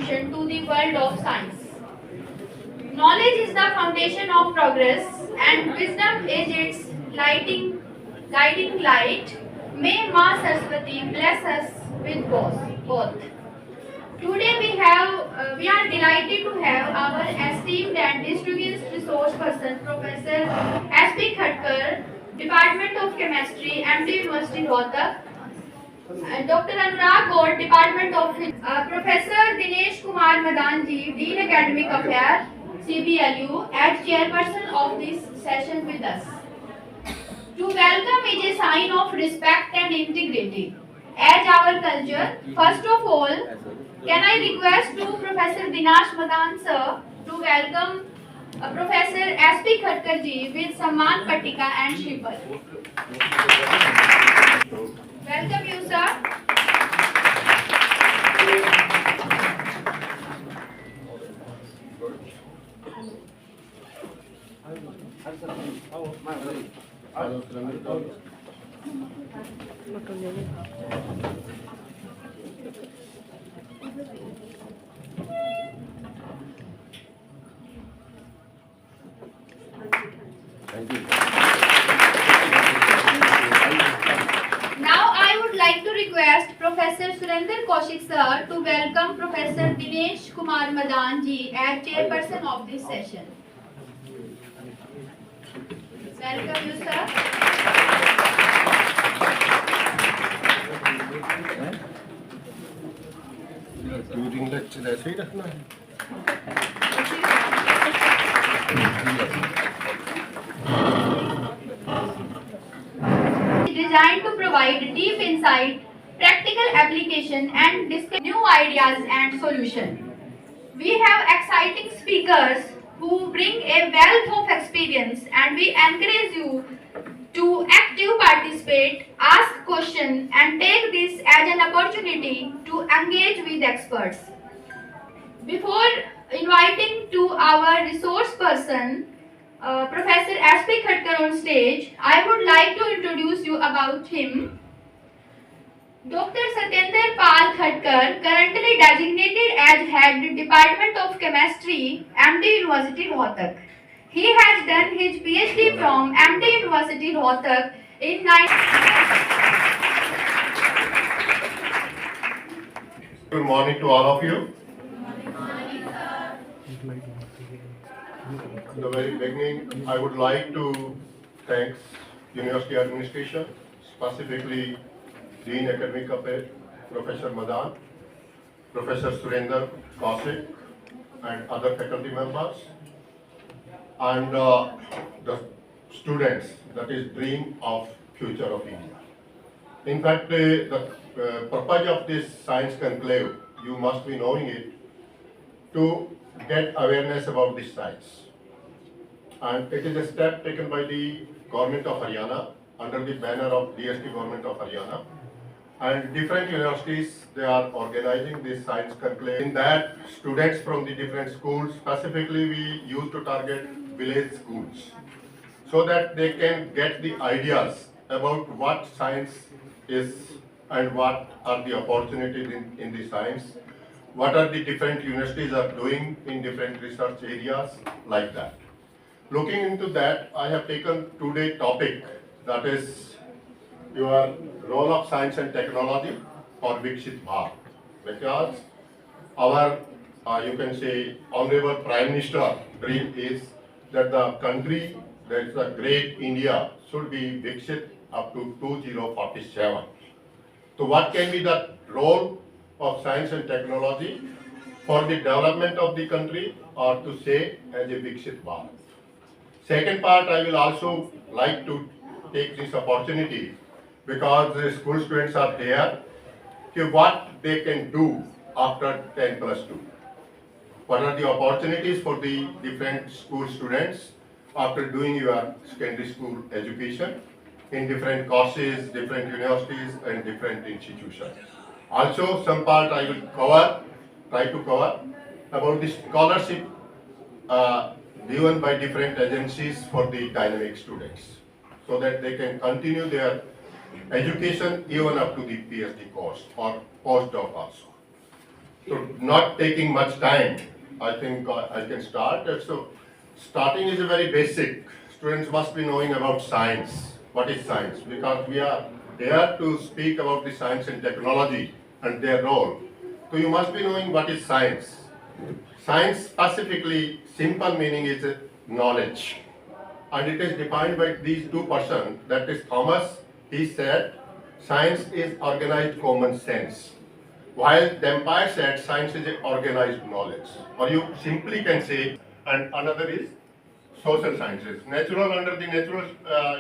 contribution to the world of science. Knowledge is the foundation of progress, and wisdom is its guiding light. May Ma Saraswati bless us with both. Today we are delighted to have our esteemed and distinguished resource person, Professor S.P. Khatkar, Department of Chemistry, MD University Rohtak, Dr. Anurag Gaur, Department of Professor Dinesh Kumar Madanji, Dean Academic Affairs, CBLU, as chairperson of this session with us. To welcome is a sign of respect and integrity. As our culture, first of all, can I request to Professor Dinesh Madan sir to welcome Professor S.P. Khatkar ji with Samman Pattika and Shriphal. Welcome you sir. Thank you. Now I would like to request Professor Surender Kaushik sir to welcome Professor Dinesh Kumar Madan ji as chairperson of this session. Welcome you sir. During lecture ऐसे ही रखना है. Designed to provide deep insight, practical application and discuss new ideas and solutions. We have exciting speakers who bring a wealth of experience, and we encourage you to actively participate, ask questions and take this as an opportunity to engage with experts. Before inviting to our resource person, Professor S.P. Khatkar on stage, I would like to introduce you about him. Dr. Satyendra Pal Khatkar, currently designated as Head Department of Chemistry, MD University Rohtak. He has done his PhD from MD University Rohtak in Good morning to all of you. In the very beginning, I would like to thank University Administration, specifically Dean Academic Affairs, Professor Madan, Professor Surender Kaushik, and other faculty members, and the students, that is dream of future of India. In fact, the purpose of this science conclave, you must be knowing it, to get awareness about this science. And it is a step taken by the government of Haryana under the banner of DST government of Haryana. And different universities, they are organizing this science conclave. In that, students from the different schools, specifically we used to target village schools, so that they can get the ideas about what science is and what are the opportunities in the science, what are the different universities are doing in different research areas, like that. Looking into that, I have taken today's topic, that is your role of science and technology for Viksit Bharat, because our, you can say, Honorable Prime Minister dream is that the country, that is the great India, should be Viksit up to 2047. So what can be the role of science and technology for the development of the country, or to say as a Viksit Bharat? Second part, I will also like to take this opportunity, because the school students are here, what they can do after 10+2. What are the opportunities for the different school students after doing your secondary school education in different courses, different universities and different institutions. Also, some part I will try to cover about the scholarship given by different agencies for the dynamic students, so that they can continue their education even up to the PhD course or postdoc also. So not taking much time, I think I can start. So starting is a very basic. Students must be knowing about science. What is science? Because we are here to speak about the science and technology and their role. So you must be knowing what is science. Science specifically, simple meaning is knowledge. And it is defined by these two persons. That is Thomas. He said, science is organized common sense. While Dampier said science is organized knowledge. Or you simply can say, and another is social sciences. Natural, under the natural,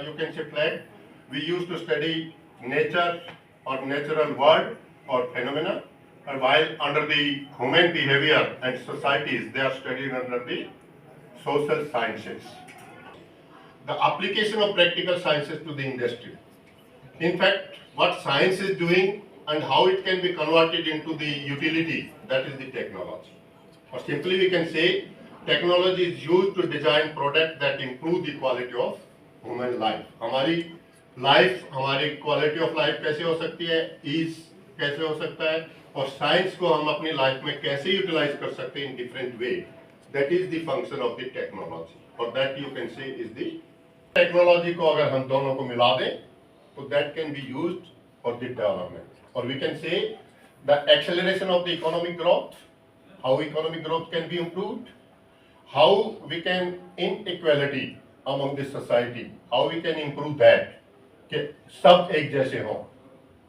you can say flag. We used to study nature or natural world or phenomena. And while under the human behavior and societies, they are studied under the social sciences. The application of practical sciences to the industry. In fact, what science is doing and how it can be converted into the utility, that is the technology. Or simply we can say, technology is used to design products that improve the quality of human life. हमारी life, हमारी quality of life कैसे हो सकती है, ease कैसे हो सकता है, और science को हम अपनी life में कैसे utilize कर सकते हैं in different way. That is the function of the technology. Or that you can say is the technology को अगर हम दोनों को मिला दें, तो that can be used for the development. Or we can say the acceleration of the economic growth, how economic growth can be improved, how we can inequality among the society, how we can improve that, कि सब एक जैसे हों,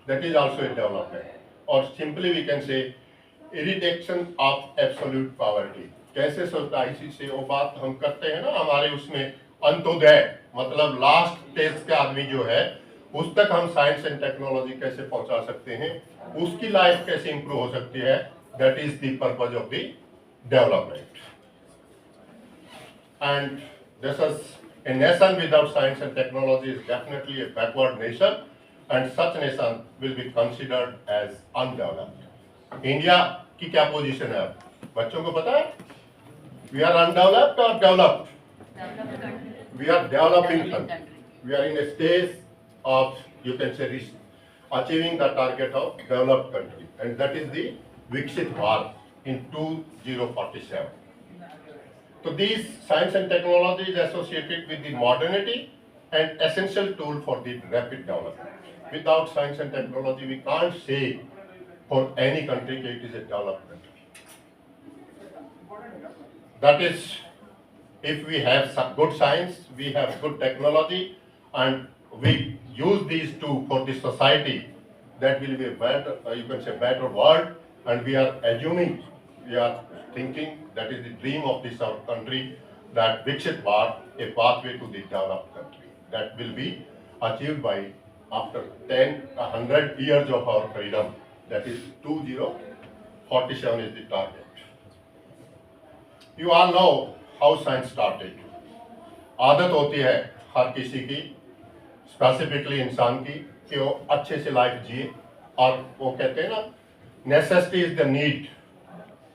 that is also a development. Or simply we can say eradication of absolute poverty. कैसे society से वो बात हम करते हैं ना, हमारे उसमें अंत्योदय मतलब लास्ट स्टेज के आदमी जो है उस तक हम साइंस एंड टेक्नोलॉजी कैसे पहुंचा सकते हैं, उसकी लाइफ कैसे इंप्रूव हो सकती है, that is the purpose of the development. And this is a nation without science and technology is definitely a backward nation and such nation will be considered as undeveloped. India की क्या position है बच्चों को पता है? We are undeveloped और developed? We are developing country. We are in a stage of, you can say, achieving the target of developed country, and that is the Viksit Bharat in 2047. So these science and technology is associated with the modernity and essential tool for the rapid development. Without science and technology, we can't say for any country that it is a developed country. That is, if we have some good science, we have good technology, and we use these two for the society, that will be a better, you can say, better world. And we are assuming, we are thinking, that is the dream of this our country, that Viksit Bharat, a pathway to the developed country, that will be achieved by after 100 years of our freedom. That is 2047 is the target. You all know how science started. आदत होती है हर किसी की, specifically इंसान की, कि वो अच्छे से लाइफ जिए, और वो कहते हैं ना, नेसेसिटी इज द नीड.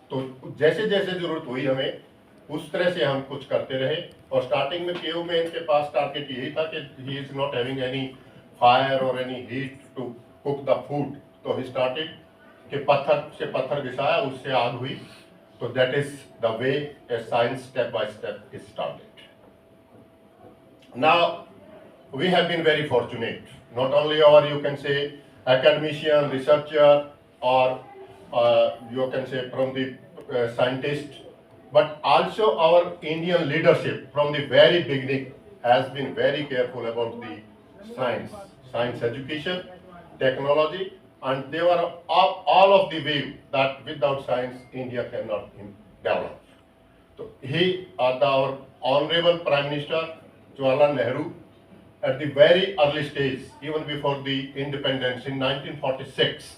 तो जैसे जैसे जरूरत हुई हमें, उस तरह से हम कुछ करते रहे. और स्टार्टिंग में केओ में इनके पास टारगेट यही था कि he is not having any fire और any heat to cook the food. तो ही स्टार्टेड कि पत्थर से पत्थर घिसाया, उससे आग हुई. So that is the way a science step by step is started. Now, we have been very fortunate. Not only our, you can say, academician, researcher, or you can say from the scientist, but also our Indian leadership from the very beginning has been very careful about the science education, technology, and they were all of the view that without science India cannot develop. So our honorable Prime Minister Jawaharlal Nehru, at the very early stage, even before the independence in 1946,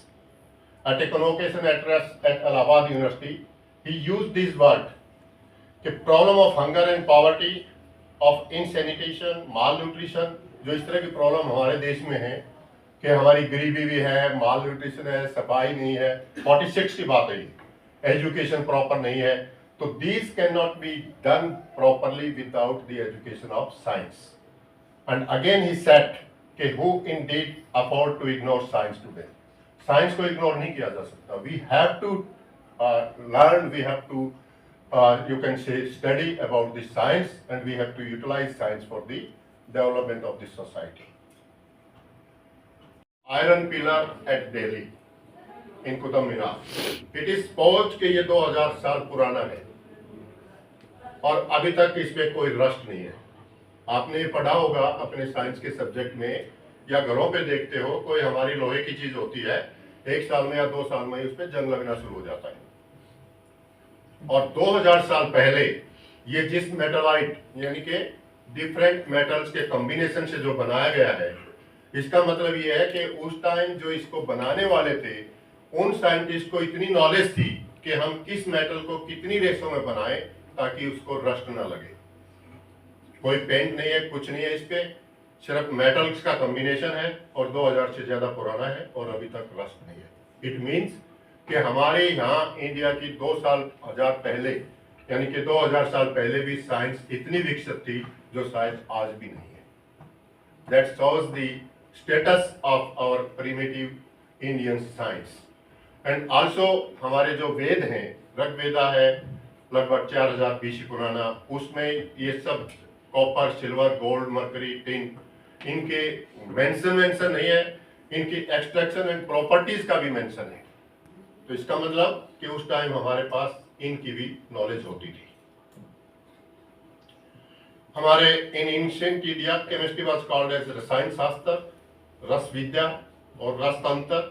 at a convocation address at Allahabad University, he used this word, the problem of hunger and poverty, of insanitation, malnutrition, जो इस तरह की problem हमारे देश में है कि हमारी गरीबी भी है, माल न्यूट्रिशन है, सफाई नहीं है, 46 की बात है, एजुकेशन प्रॉपर नहीं है. तो these can not be done properly without the education of science. And again he said कि who indeed afford to ignore science today. Science को इग्नोर नहीं किया जा सकता. We have to learn, we have to, you can say, study about the science, and we have to utilize science for the development of the society. Iron pillar at Delhi in Qutub Minar. It is पहुंच के ये 2000 साल पुराना है और अभी तक इसमें कोई रस्ट नहीं है। आपने ये पढ़ा होगा अपने साइंस के सब्जेक्ट में, या घरों पे देखते हो, कोई हमारी लोहे की चीज होती है, 1 साल में या 2 साल में उस पर जंग लगना शुरू हो जाता है। और 2000 साल पहले ये जिस मेटलाइट यानी कि डिफरेंट मेटल्स के कॉम्बिनेशन से जो बनाया गया है, इसका मतलब ये है कि उस टाइम जो इसको बनाने वाले थे, उन साइंटिस्ट को इतनी नॉलेज थी कि हम किस मेटल को कितनी रेशो में बनाएं ताकि उसको रस्ट ना लगे। कोई पेंट नहीं है, कुछ नहीं है, इस पे सिर्फ मेटल्स का कॉम्बिनेशन है और 2000 से ज्यादा पुराना है और अभी तक रस्ट नहीं है। इट मीन्स कि हमारे यहाँ इंडिया की 2000 पहले यानी कि 2000 साल पहले भी साइंस इतनी विकसित थी जो शायद आज भी नहीं है। That shows the status of our primitive Indian science. And also हमारे जो वेद हैं, ऋग्वेदा है लगभग 4000 BC पुराना, उसमें ये सब copper, silver, gold, mercury, tin, इनके मेंशन नहीं है, इनकी एक्सट्रैक्शन एंड प्रॉपर्टीज का भी मेंशन है। तो इसका मतलब कि उस टाइम हमारे पास इनकी भी नॉलेज होती थी। हमारे in ancient India chemistry was called as रसायन शास्त्र, रस विद्या और रसतंत्र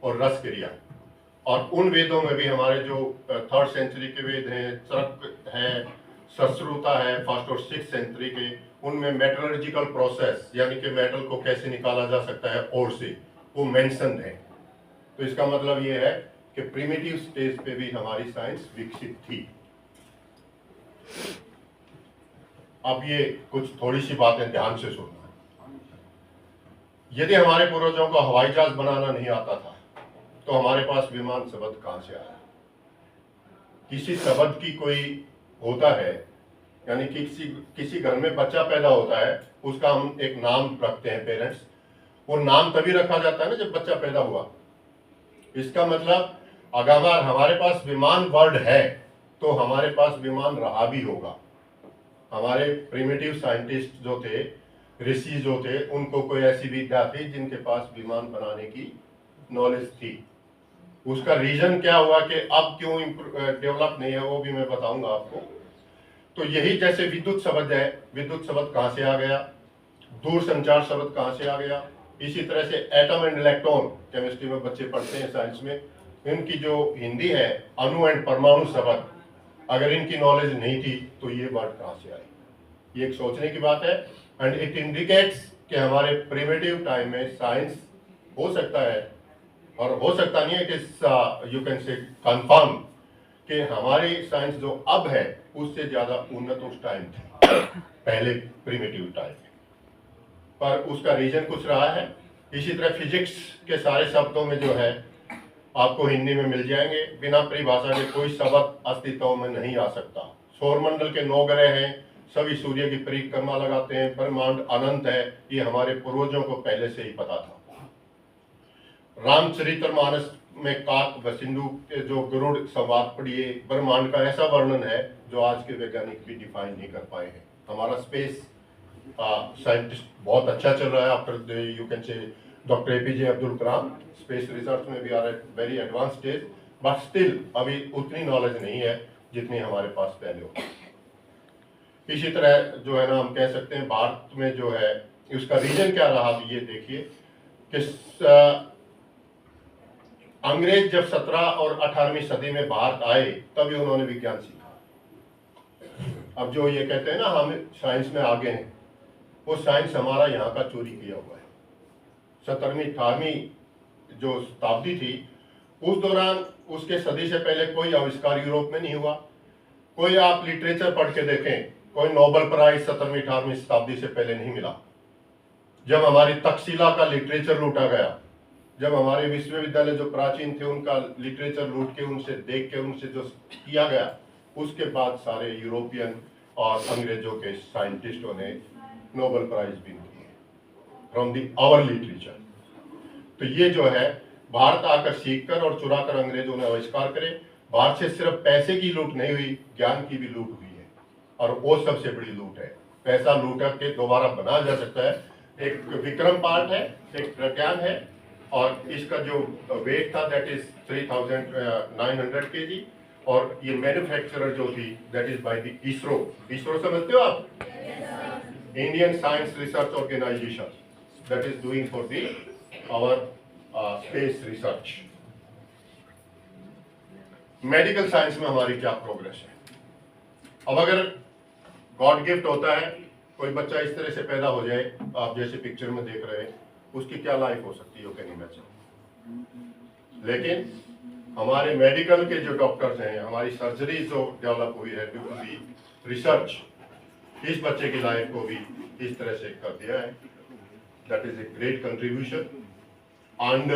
और रस क्रिया। और उन वेदों में भी हमारे जो 3rd सेंचुरी के वेद हैं, चरक है, सश्रुता है 1st और 6th सेंचुरी के, उनमें मेटलर्जिकल प्रोसेस यानी कि मेटल को कैसे निकाला जा सकता है और से, वो मेंशन है। तो इसका मतलब ये है कि प्रिमिटिव स्टेज पे भी हमारी साइंस विकसित थी। अब ये कुछ थोड़ी सी बातें ध्यान से सुनना। यदि हमारे पूर्वजों को हवाई जहाज बनाना नहीं आता था तो हमारे पास विमान शब्द कहां से आया? किसी शब्द की कोई होता है, यानी किसी घर में बच्चा पैदा होता है, उसका हम एक नाम रखते हैं पेरेंट्स, वो नाम तभी रखा जाता है ना जब बच्चा पैदा हुआ। इसका मतलब अगर हमारे पास विमान वर्ड है तो हमारे पास विमान रहा भी होगा। हमारे प्रिमिटिव साइंटिस्ट जो थे, ऋषि जो थे, उनको कोई ऐसी विद्या थी जिनके पास विमान बनाने की नॉलेज थी। उसका रीजन क्या हुआ कि अब क्यों डेवलप नहीं है वो भी मैं बताऊंगा आपको। तो यही जैसे विद्युत शब्द है, विद्युत शब्द कहां से आ गया, दूर संचार शब्द कहां से आ गया, इसी तरह से एटम एंड इलेक्ट्रॉन केमिस्ट्री में बच्चे पढ़ते हैं, साइंस में, इनकी जो हिंदी है अणु एंड परमाणु शब्द, अगर इनकी नॉलेज नहीं थी तो ये वर्ड कहां से आई? ये एक सोचने की बात है। एंड इट इंडिकेट्स कि हमारे प्रिमिटिव टाइम में साइंस हो सकता है, और हो सकता नहीं है, इट इज यू कैन से कंफर्म कि हमारी साइंस जो अब है उससे ज्यादा उन्नत उस टाइम थी, पहले प्रिमिटिव टाइम में। पर उसका रीजन कुछ रहा है। इसी तरह फिजिक्स के सारे शब्दों में जो है आपको हिंदी में मिल जाएंगे, बिना परिभाषा के कोई शब्द अस्तित्व में नहीं आ सकता। सौरमंडल के 9 ग्रह हैं, सभी सूर्य की परिक्रमा लगाते हैं, ब्रह्मांड अनंत है, ये हमारे पूर्वजों को पहले से ही पता था। रामचरितमानस में काक व सिंधु के जो गरुड़ संवाद पढ़िए, ब्रह्मांड का ऐसा वर्णन है जो आज के वैज्ञानिक भी डिफाइन नहीं कर पाए हैं। हमारा स्पेस साइंटिस्ट बहुत अच्छा चल रहा है after you can say doctor APJ Abdul Kalam. Space research में भी are at very advance stage, but still अभी उतनी नॉलेज नहीं है जितनी हमारे पास पहले हो। इसी तरह जो है ना, हम कह सकते हैं भारत में जो है उसका रीजन क्या रहा, ये देखिए कि अंग्रेज जब 17 और 18वीं सदी में भारत आए तभी उन्होंने विज्ञान सीखा। अब जो ये कहते हैं ना हम साइंस में आगे हैं, वो साइंस हमारा यहाँ का चोरी किया हुआ है। 17वीं 18वीं जो शताब्दी थी उस दौरान, उसके सदी से पहले कोई आविष्कार यूरोप में नहीं हुआ। कोई आप लिटरेचर पढ़ के देखें, कोई नोबेल प्राइज 17वीं 18वीं शताब्दी से पहले नहीं मिला। जब हमारी तक्षशिला का लिटरेचर लूटा गया, जब हमारे विश्वविद्यालय जो प्राचीन थे उनका लिटरेचर लूट के, उनसे देख के, उनसे जो किया गया, उसके बाद सारे यूरोपियन और अंग्रेजों के साइंटिस्टों ने नोबेल प्राइज भी दिए फ्रॉम दी आवर लिटरेचर। तो ये जो है भारत आकर सीखकर और चुराकर अंग्रेजों ने आविष्कार करे। बाहर से सिर्फ पैसे की लूट नहीं हुई, ज्ञान की भी लूट हुई है, और वो सबसे बड़ी लूट है। पैसा लूट के दोबारा बनाया जा सकता है। एक विक्रम पार्ट है, एक प्रज्ञान है, और इसका जो वेट था दैट इज 3900 kg, और ये मैन्युफैक्चरर जो थी that is by the ISRO. ISRO समझते हो आप? Indian science research organisation that is doing for the our space research. Medical science में हमारी क्या प्रोग्रेस है? अब अगर गॉड गिफ्ट होता है, कोई बच्चा इस तरह से पैदा हो जाए, आप जैसे पिक्चर में देख रहे हैं, उसकी क्या लाइफ हो सकती है, यू कैन इमेजिन। लेकिन हमारे मेडिकल के जो डॉक्टर्स हैं, हमारी सर्जरी जो डेवलप हुई है ड्यू टू दी रिसर्च, इस बच्चे की लाइफ को भी इस तरह से कर दिया है। That is a great contribution. And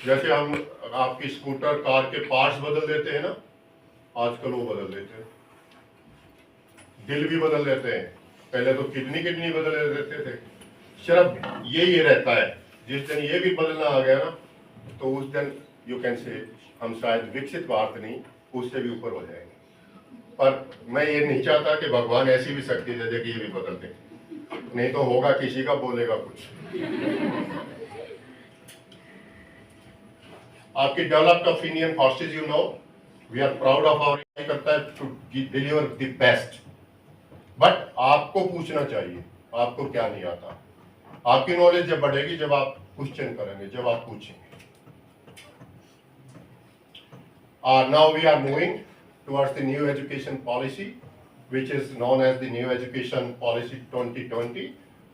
जैसे हम आपकी स्कूटर कार के पार्ट्स बदल देते हैं ना, आजकल वो बदल देते हैं, दिल भी बदल देते हैं। पहले तो किडनी बदल देते थे। सिर्फ ये रहता है, जिस दिन ये भी बदलना आ गया ना, तो उस दिन यू कैन से हम शायद विकसित भारत नहीं, उससे भी ऊपर हो जाएंगे। पर मैं ये नहीं चाहता कि भगवान ऐसी भी शक्ति दे दे कि ये भी बदल दे, नहीं तो होगा किसी का, बोलेगा कुछ। आपकी developed of Indian forces, you know, we are proud of our, करता है to deliver the best. But आपको पूछना चाहिए आपको क्या नहीं आता। आपकी नॉलेज जब बढ़ेगी जब आप क्वेश्चन करेंगे, जब आप पूछेंगे। Now we are moving towards the new education policy, which is known as the new education policy 2020,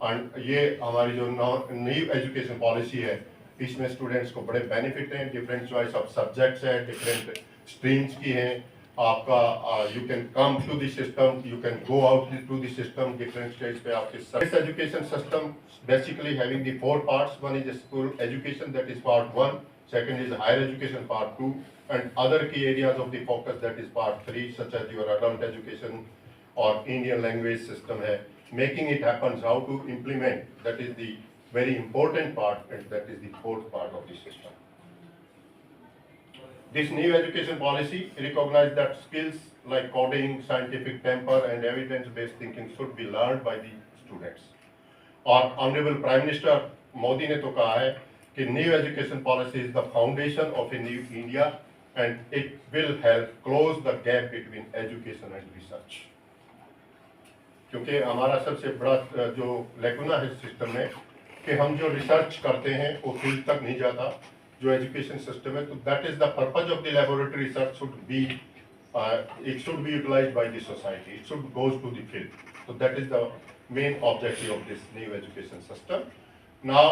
and ये हमारी जो न्यू एजुकेशन पॉलिसी है, इसमें स्टूडेंट्स को बड़े बेनिफिट हैं, डिफरेंट चॉइस ऑफ सब्जेक्ट्स है, डिफरेंट स्ट्रीम्स की हैं। आपका you can come to the system, you can go out to the system, different stage पे आपके education system basically having the 4 parts. One is school education, that is part 1. Second is higher education, part 2, and other key areas of the focus, that is part 3, such as your adult education or Indian language system है, making it happen, how to implement, that is the very important part, and that is the 4th part of the system. This new education policy recognizes that skills like coding, scientific temper, and evidence-based thinking should be learned by the students. और Honorable Prime Minister Modi ने तो कहा है कि new education policy is the foundation of a new India, and it will help close the gap between education and research. क्योंकि हमारा सबसे बड़ा जो लैकुना है सिस्टम में, कि हम जो रिसर्च करते हैं वो फील्ड तक नहीं जाता, जो एजुकेशन सिस्टम है। तो that is the purpose of the laboratory research, should be it should be utilised by the society, it should goes to the field. तो that is the main objective of this new education system. Now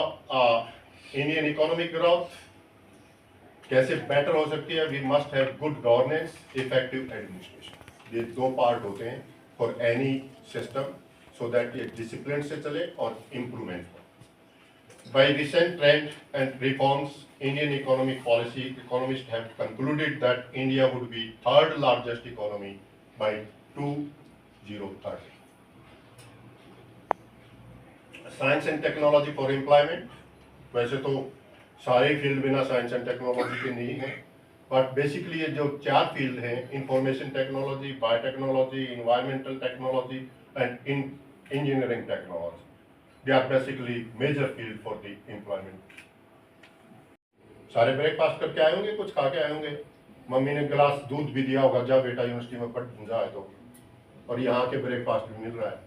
Indian economic growth कैसे better हो सकती है? We must have good governance, effective administration. ये 2 part होते हैं for any system, so that ये discipline से चले और इम्प्रूवमेंट हो। By recent trend and reforms Indian economic policy, economist have concluded that India would be 3rd largest economy by 2030। Science and technology for employment, वैसे तो सारे field बिना science and technology के नहीं है, बट बेसिकली ये जो 4 फील्ड हैं, information technology, biotechnology, environmental technology and engineering technology, they are basically major field for the employment. सारे ब्रेकफास्ट करके आए होंगे, कुछ खा के आए होंगे, मम्मी ने गिलास दूध भी दिया होगा, जा बेटा यूनिवर्सिटी में पढ़ जाए तो, और यहाँ के ब्रेकफास्ट भी मिल रहा है।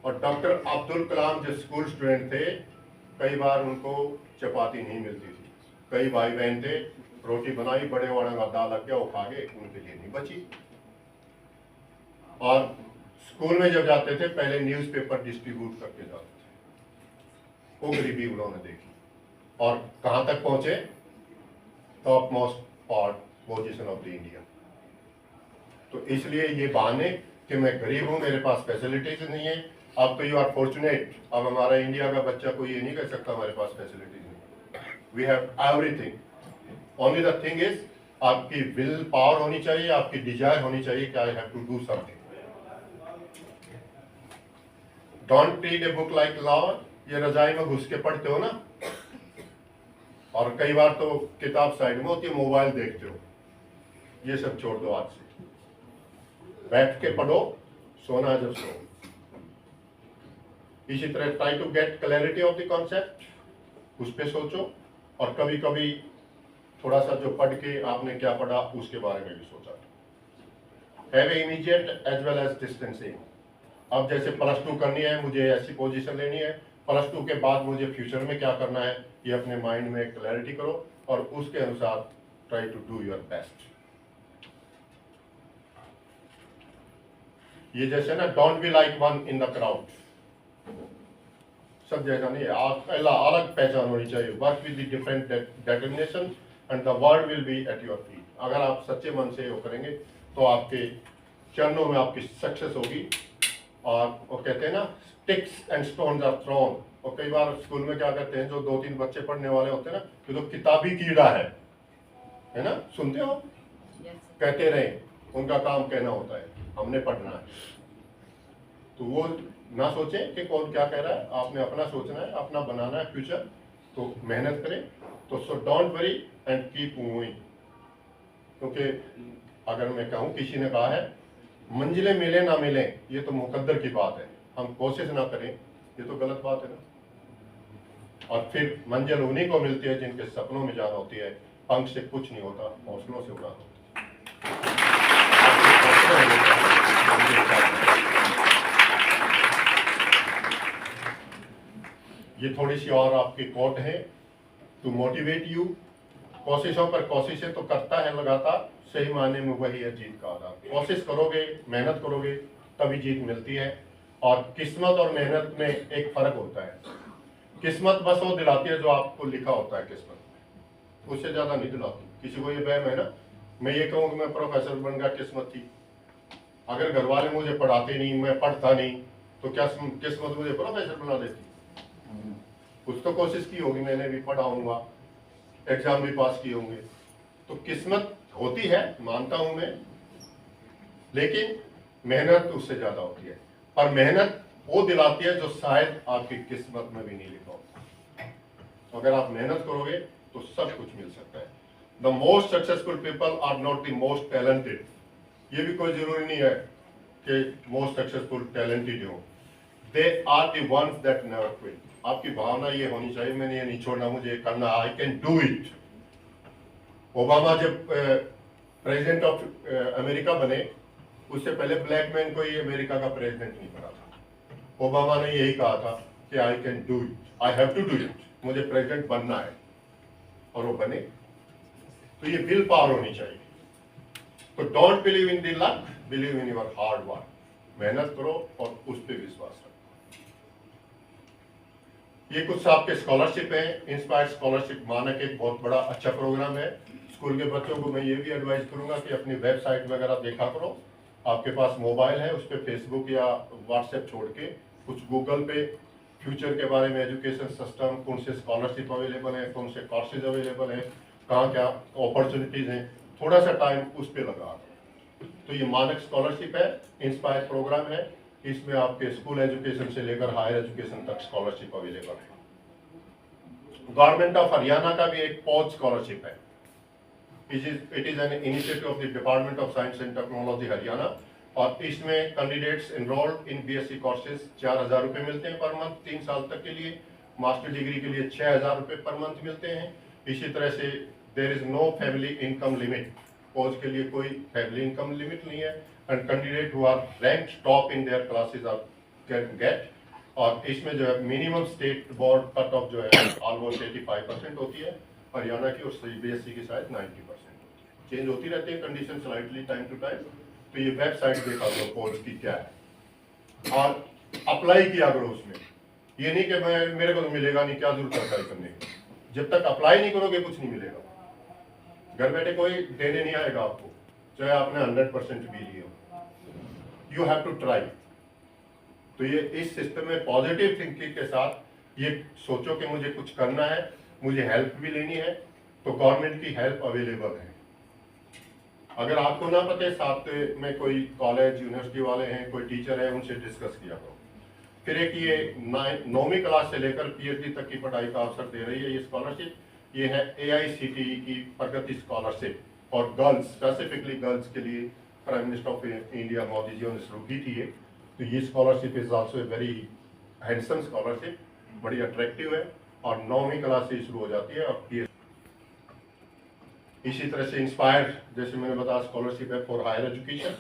और डॉक्टर अब्दुल कलाम जो स्कूल स्टूडेंट थे, कई बार उनको चपाती नहीं मिलती थी, कई भाई बहन थे, रोटी बनाई, बड़े वाला का दाल लग गया, वो खा गए, उनके लिए नहीं बची। और स्कूल में जब जाते थे पहले न्यूज़पेपर डिस्ट्रीब्यूट करके जाते थे, वो गरीबी उन्होंने देखी, और कहाँ तक पहुंचे? Top most part position of the India. तो इसलिए ये बहाने कि मैं गरीब हूँ, मेरे पास फैसिलिटीज नहीं है। अब तो यू आर फॉर्चुनेट, अब हमारा इंडिया का बच्चा कोई ये नहीं कह सकता हमारे पास फैसिलिटीज नहीं। We have everything, only the thing is आपकी विल पावर होनी चाहिए, आपकी डिजायर होनी चाहिए कि I have to do something. Don't read a book like law, ये रजाई में घुस के पढ़ते हो ना, और कई बार तो किताब साइड में होती है, मोबाइल देखते हो, ये सब छोड़ दो आज से, बैठ के पढ़ो, सोना है जब सो। इसी तरह try to get clarity of the concept, उस पर सोचो, और कभी कभी थोड़ा सा जो पढ़ के आपने क्या पढ़ा उसके बारे में भी सोचा। Have immediate as well as distancing. अब जैसे +2 करनी है, मुझे ऐसी पोजीशन लेनी है, +2 के बाद मुझे फ्यूचर में क्या करना है, ये अपने माइंड में क्लैरिटी करो और उसके अनुसार try to do your best. ये जैसे ना, don't be like one in the crowd, सब जैसा नहीं है, अलग पहचान होनी चाहिए। Work with the different determination and the world will be at your feet. अगर आप सच्चे मन से वो करेंगे तो आपके चरणों में आपकी सक्सेस होगी। और वो कहते हैं ना, sticks and stones are thrown. और कई बार स्कूल में क्या कहते हैं, जो 2-3 बच्चे पढ़ने वाले होते हैं ना, कि तो किताबी कीड़ा है ना, सुनते हो? कहते रहे, उनका काम कहना होता है, हमने पढ़ना है। तो वो ना सोचें कि कौन क्या कह रहा है, आपने अपना सोचना है, अपना बनाना है फ्यूचर, तो मेहनत करें। तो so don't worry and keep moving. क्योंकि अगर मैं कहूँ, किसी ने कहा है मंजिलें मिले ना मिले ये तो मुकद्दर की बात है, हम कोशिश ना करें ये तो गलत बात है ना। और फिर मंजिल उन्हीं को मिलती है जिनके सपनों में जान होती है। पंख से कुछ नहीं होता, हौसलों से उड़ान होती है। ये थोड़ी सी और आपकी कोट है, टू मोटिवेट यू। कोशिशों पर कोशिशें तो करता है लगातार, सही मायने में वही है जीत का आधार। कोशिश करोगे, मेहनत करोगे, तभी जीत मिलती है। और किस्मत और मेहनत में एक फर्क होता है। किस्मत बस वो दिलाती है जो आपको लिखा होता है किस्मत, उससे ज्यादा नहीं दिलाती। किसी को ये वहम है ना, मैं ये कहूँ कि मैं प्रोफेसर बन गया, किस्मत थी। अगर घर वाले मुझे पढ़ाते नहीं, मैं पढ़ता नहीं, तो क्या किस्मत मुझे प्रोफेसर बना देती? कुछ तो कोशिश की होगी, मैंने भी पढ़ा होऊंगा, एग्जाम भी पास किए होंगे। तो किस्मत होती है, मानता हूं मैं, लेकिन मेहनत उससे ज्यादा होती है। और मेहनत वो दिलाती है जो शायद आपकी किस्मत में भी नहीं लिखा होता। अगर आप मेहनत करोगे तो सब कुछ मिल सकता है। The most successful people are not the most talented. ये भी कोई जरूरी नहीं है कि मोस्ट सक्सेसफुल टैलेंटेड हो। They are the ones that never quit. आपकी भावना ये होनी चाहिए, मैंने ये नहीं छोड़ना, मुझे ये करना, I can do it. Obama जब प्रेसिडेंट ऑफ अमेरिका बने, उससे पहले ब्लैक मैन कोई अमेरिका का प्रेसिडेंट नहीं बना था। ओबामा ने यही कहा था कि I can do it, I have to do it, मुझे प्रेसिडेंट बनना है, और वो बने। तो ये विल पावर होनी चाहिए। तो don't believe in the luck, believe in your hard work. मेहनत करो और उस पर विश्वास रखो। ये कुछ आपके स्कॉलरशिप है। इंस्पायर स्कॉलरशिप मानक एक बहुत बड़ा अच्छा प्रोग्राम है। स्कूल के बच्चों को मैं ये भी एडवाइस करूंगा कि अपनी वेबसाइट वगैरह देखा करो। आपके पास मोबाइल है, उस पर फेसबुक या व्हाट्सएप छोड़ के कुछ गूगल पे फ्यूचर के बारे में, एजुकेशन सिस्टम, कौन से स्कॉलरशिप अवेलेबल है, कौन से कोर्सेज अवेलेबल है, कहाँ क्या अपॉर्चुनिटीज हैं, थोड़ा सा टाइम उस पर लगा। तो ये मानक स्कॉलरशिप है, इंस्पायर प्रोग्राम है। इसमें आपके स्कूल एजुकेशन से लेकर हायर एजुकेशन तक स्कॉलरशिप अवेलेबल है। गवर्नमेंट ऑफ हरियाणा का भी एक पौध स्कॉलरशिप है। It is an initiative of the department of science and technology Haryana. और इसमें candidates enrolled in BSc courses 4,000 रुपये मिलते हैं पर मंथ 3 साल तक के लिए। मास्टर डिग्री के लिए 6,000 रुपये पर मंथ मिलते हैं। इसी तरह से there is no family income limit. पौध के लिए कोई फैमिली इनकम लिमिट नहीं है। And candidate who are rank top in their classes are can get. और इसमें जो है minimum state board cut off जो है ऑलमोस्ट 85% होती है हरियाणा की, और सीबीएसई की शायद 90% होती है। चेंज होती रहती है condition slightly time to time. तो ये वेबसाइट देखा करो पौध की क्या है और अप्लाई किया करो उसमें। ये नहीं कि मैं मेरे को तो मिलेगा नहीं, क्या जरूरत है अप्लाई करने की। जब तक अप्लाई नहीं करोगे कुछ नहीं मिलेगा। घर बैठे कोई देने नहीं आएगा आपको, चाहे आपने 100% भी लिए हो। You have to try. तो ये इस सिस्टम में पॉजिटिव थिंकिंग के साथ ये सोचो कि मुझे कुछ करना है, मुझे हेल्प भी लेनी है, तो गवर्नमेंट की हेल्प अवेलेबल है। अगर आपको ना पते, साथ में कोई कॉलेज यूनिवर्सिटी वाले हैं, कोई टीचर है, उनसे डिस्कस किया करो। फिर एक ये 9वीं क्लास से लेकर पीएचडी तक की पढ़ाई का अवसर दे रही है ये स्कॉलरशिप। ये है AICTE की प्रगति स्कॉलरशिप और गर्ल्स, स्पेसिफिकली गर्ल्स के लिए prime minister of India Modi ji ने शुरू की थी ये। तो ये scholarship is also a very handsome scholarship, बड़ी अट्रैक्टिव है और 9वीं क्लास से शुरू हो जाती है। और ये इसी तरह से इंस्पायर, जैसे मैंने बताया, स्कॉलरशिप है फॉर हायर एजुकेशन।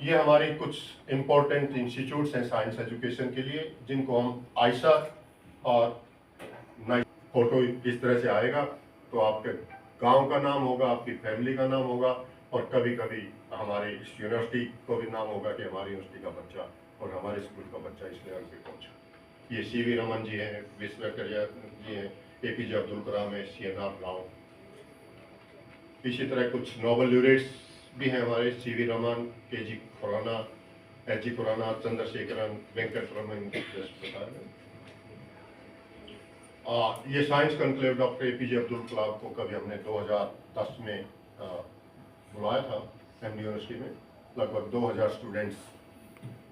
ये हमारे कुछ इम्पोर्टेंट इंस्टीट्यूट्स हैं साइंस एजुकेशन के लिए, जिनको हम आयशा और फोटो इस तरह से आएगा तो आपके गांव का नाम होगा, आपकी फैमिली का नाम होगा, और कभी कभी हमारे इस यूनिवर्सिटी को भी नाम होगा कि हमारी यूनिवर्सिटी का बच्चा और हमारे स्कूल का बच्चा इस लेवल पे पहुंचा। ये CV रमन जी हैं, विश्वेश्वरैया जी हैं, APJ अब्दुल कलाम है, CNR राव। इसी तरह कुछ नोबेल laureates भी हैं हमारे, CV Raman, KG Khurana, HG Khurana, Chandrasekharan, Venkataraman, ये science conclave doctor APJ Abdul Kalam को कभी हमने 2010 में बुलाया था MD यूनिवर्सिटी में, लगभग 2000 students.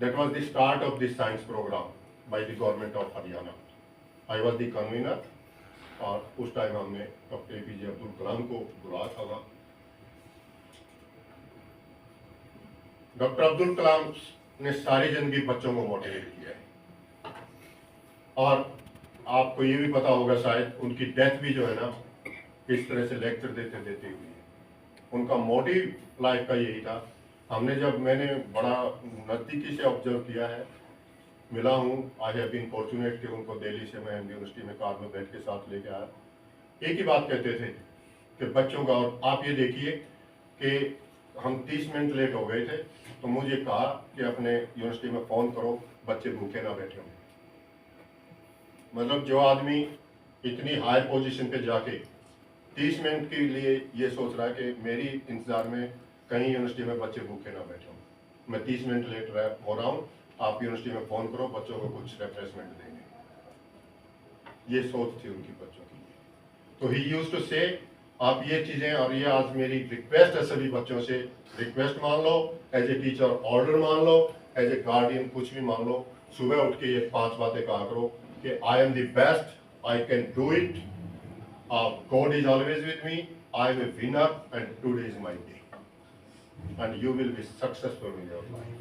That was the start of this science programme by the government of Haryana. I was the convener, और उस टाइम हमने डॉक्टर APJ अब्दुल कलाम को बुलाया था वहाँ। डॉक्टर अब्दुल कलाम ने सारी जिंदगी बच्चों को मोटिवेट किया है, और आपको ये भी पता होगा शायद, उनकी डेथ भी जो है ना इस तरह से लेक्चर देते देते हुई है। उनका मोटिव लाइफ का यही था। मैंने बड़ा नज़दीकी से ऑब्जर्व किया है, मिला हूँ, आई हैव बीन फॉर्चुनेट कि उनको दिल्ली से मैं MD यूनिवर्सिटी में कार में बैठ के साथ लेके आया। एक ही बात कहते थे कि बच्चों का, और आप ये देखिए कि हम 30 मिनट लेट हो गए थे तो मुझे कहा कि अपने यूनिवर्सिटी में फ़ोन करो, बच्चे भूखे ना बैठे हों। मतलब जो आदमी इतनी हाई पोजीशन पे जाके 30 मिनट के लिए ये सोच रहा है कि मेरी इंतजार में कहीं यूनिवर्सिटी में बच्चे भूखे ना बैठे हों, मैं 30 मिनट लेट हो रहा हूँ, आप यूनिवर्सिटी में फ़ोन करो, बच्चों को कुछ रिफ्रेशमेंट देंगे। ये सोच थी उनकी बच्चों की। तो ही यूज्ड टू से, आप ये चीज़ें, और ये आज मेरी रिक्वेस्ट है सभी बच्चों से, रिक्वेस्ट मान लो, एज ए टीचर ऑर्डर मान लो, एज ए गार्डियन कुछ भी मान लो। सुबह उठ के ये 5 बातें कहा करो कि I am the best, I can do it, God is always with me, I am a winner and today is my day, and you will be successful in your life.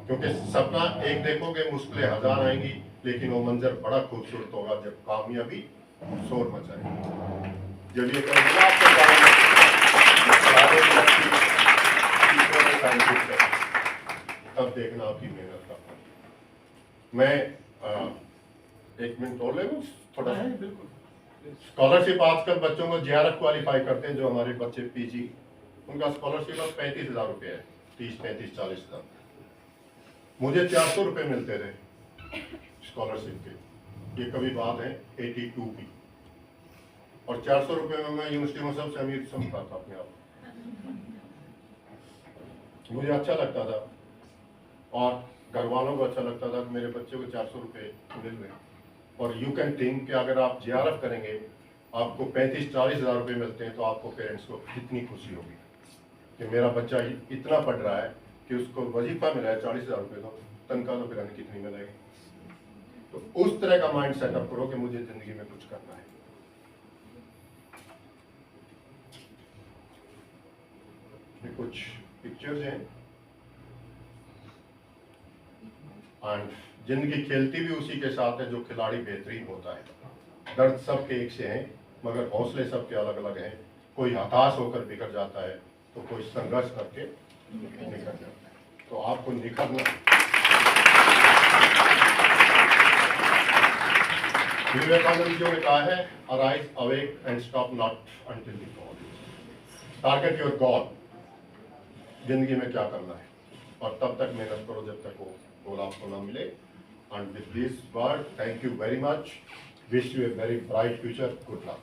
क्योंकि सपना एक देखोगे, मुश्किलें 1000 आएंगी, लेकिन वो मंजर बड़ा खूबसूरत होगा जब कामयाबी शोर मचाएगी। जब ये तब देखना आपकी मेहनत का फल। मैं 1 मिनट और ले लूं थोड़ा सा? बिल्कुल। स्कॉलरशिप आजकल बच्चों को JRF क्वालिफाई करते हैं, जो हमारे बच्चे PG, उनका स्कॉलरशिप अब 35,000 रुपये है, 30, 35, 40,000। मुझे 400 रुपये मिलते थे स्कॉलरशिप के। ये कभी बात है 82 की, और 400 रुपये में मैं यूनिवर्सिटी में सबसे अमीर समझता था अपने आप। मुझे अच्छा लगता था और घर वालों को अच्छा लगता था कि मेरे बच्चे को 400 रुपये मिल रहे। और यू कैन थिंक कि अगर आप JRF करेंगे, आपको 35-40 हज़ार रुपये मिलते हैं, तो आपको पेरेंट्स को कितनी खुशी होगी कि मेरा बच्चा इतना पढ़ रहा है कि उसको वजीफा मिला है 40,000 रुपये, तो तनख्वाह तो फिर कितनी मिलेगी। तो उस तरह का माइंड सेटअप करो कि मुझे जिंदगी में कुछ करना है। ये कुछ पिक्चर्स हैं, एंड जिंदगी खेलती भी उसी के साथ है जो खिलाड़ी बेहतरीन होता है। दर्द सबके एक से हैं, मगर हौसले सबके अलग अलग हैं। कोई हताश होकर बिखर जाता है, तो कोई संघर्ष करके निखर जाता है। तो आपको निखरना, विवेकानंद जी ने कहा है, arise, awake and stop not until the God. Target your God, जिंदगी में क्या करना है, और तब तक मेहनत करो जब तक वो गोल आपको ना मिले। And with this word, thank you very much, wish U a very bright future, good luck.